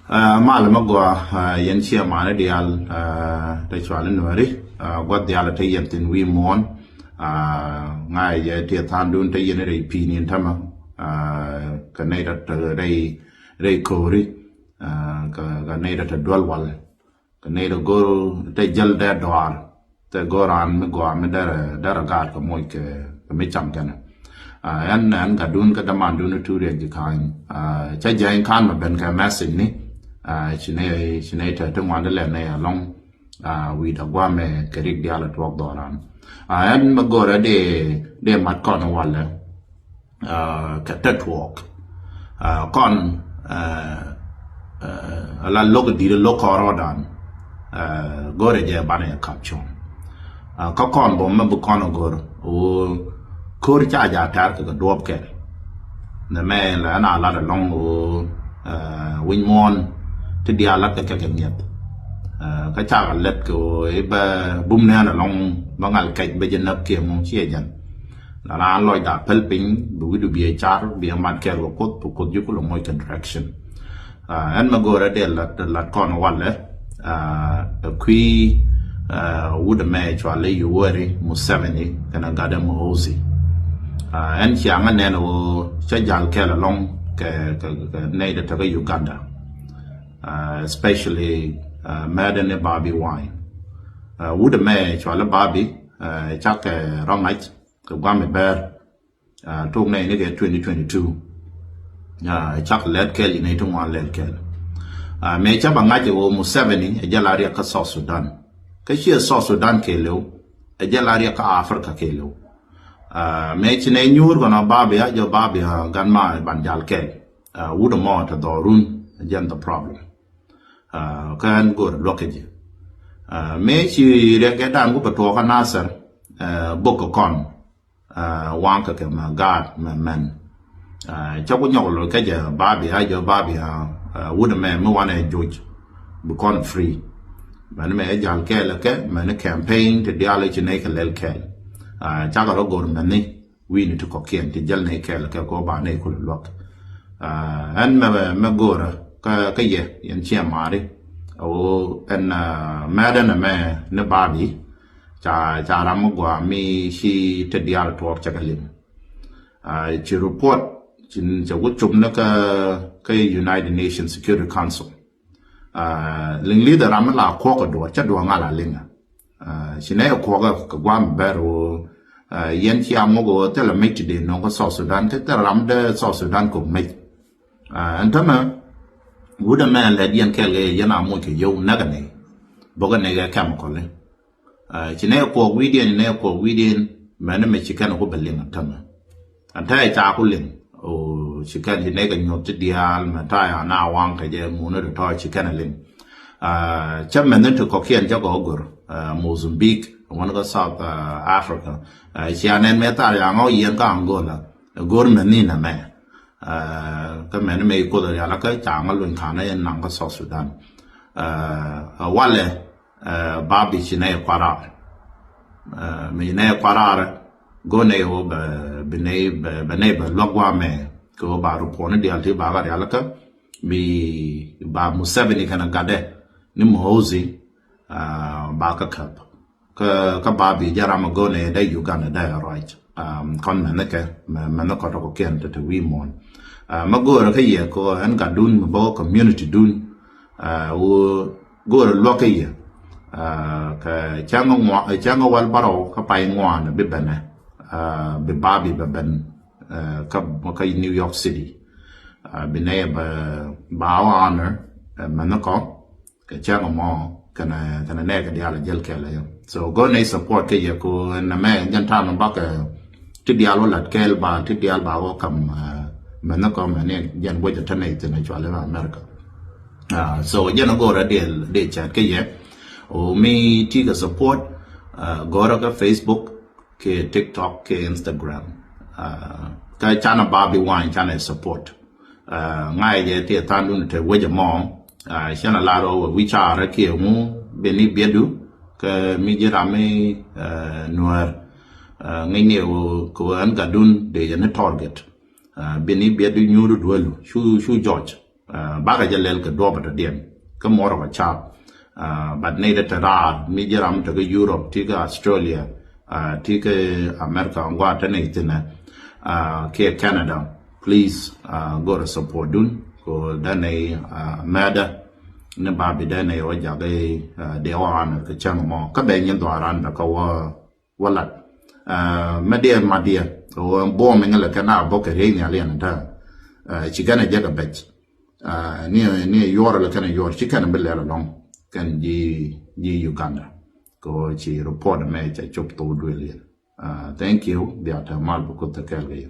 mal magwa yen chia mana dial ta chwala nuari god dial ta yen tin wi mon ngai ye ti than dun ta yen re pi nin tama ka nei da re kori ka nei da dwal wal ka nei da go ta jal da dwar ta goran me gwa me da ga ka moy ke me cham kana an ga dun ka da man dun tu re ji kan cha jain kan ma ben ka masin ni chinay ta tungwan de le along we da gwa me kerik dia la twok doran an magora de mat kon wala ka tatwok kon ala log di lo korodan gore je bane kapchon ka kon bom ma bu kon gor o kor cha ja tar ka dob ke na me la na la long o win mon ti dia lat ka ke miet ka cha let ko e ba bum ne na long bangal kai be jen nak ke mong chia jan la loi da pel ping bu du bi char bi man ke ro ko ju ko lo moy contraction an ma go ra de lat kon wala qui would me chwa le yu wori museveni kana gada mo ozi an chiang an ne no cha jal ke la long ke nei da ta Uganda especially Madden Barbie wine would me chwala Barbie chak rongait ko gwame ber tok nei ne ke 2022 chak let ke li nei tung wan let ke me cha ba ngaje wo Museveni e jala ria ka South Sudan ka shi South Sudan ke lo e jala ria ka Africa ke lo me chine nyur gona Barbie jo Barbie ganma ban jal ke would mo ta dorun again the problem kan go blockage me chi re ke dan go to ka nasar boko kon wan ka ke ma god man cha ko nyol lo ke ja Barbie ha jo Barbie would me me wan e judge bu kon free man me jal ke la ke man campaign to dialogue ne ke lel ke cha ga go man ni we need to kokien ti jal ne ke la ke ko ba ne ko lok an me go ra ka ye yan chia mari o en Madden me ne Barbie cha ram gwa mi shi te dial to cha galim chi report chin cha wuchum na ka United Nations Security Council ling leader ram la ko ko do cha do ngala linga chine ko ga gwa bero yan chia mo go te la me de no ko South Sudan te ram de South Sudan ko me antama would a man let yan kele yana mo ke yo nagane boga nega kam ko le chine ko widien ne ko widien man me chikan ko belin tama anta cha ko len o chikan ne ga nyot dial ma ta ya na wang ka je mo no to chikan len cham man to ko kien ja go gor Mozambique one go South Africa chianen me ta ya ngo yen ka angola gor men ni na me ka men me ko da la ka cha ma lun khana yan nang ka South Sudan wale Barbie chine kwara me ne kwara go ne o bene ba logwa me ko ba ru pone di alti ba ga la ka mi ba Museveni kana gade ni mozi ba ka Barbie jara ma go ne da Uganda da right kon men ke men ko to ko ken to wi mon magora ka ye ko an ga dun bo community dun wo go lo ka ye ka chango wal baro ka pai ngwan be bana be Barbie be ben ka New York City be ne ba honor man ko ka chango mo kana ne ka dia la jel ke la so go ne support ka ye ko na me janta no ba ka ti dia lo lat kel ba ti dia ba wo kam man ko man yan wo ta ne te na chwala America so yan go ra de chat ke ye o mi ti ga support go ra ka Facebook ke TikTok ke Instagram ka chana Barbie wine chana support ngai ye ti tan dun te wo je mo chana la ro wi cha ra ke mu be ni biedu ke mi jira me noir ngai ne ko an ga dun de yan target beni bia du nyuru dwelu shu George baga jalel ka do bata dem ka moro ba chap but needed to ra mi jaram to Europe tiga Australia tiga America ngwa tane itina ke Canada please go to support dun ko dane mada ne babi dane o jage de wan ka chang mo ka be nyen do ran da ka wala madia o bo me ngala kana bo ka re ni ale anta chigana jaga bet ni yor la kana yor chikana belle long kan ji Uganda ko chi report me cha chop to dwelin thank you dia ta mal bu ko ta kalge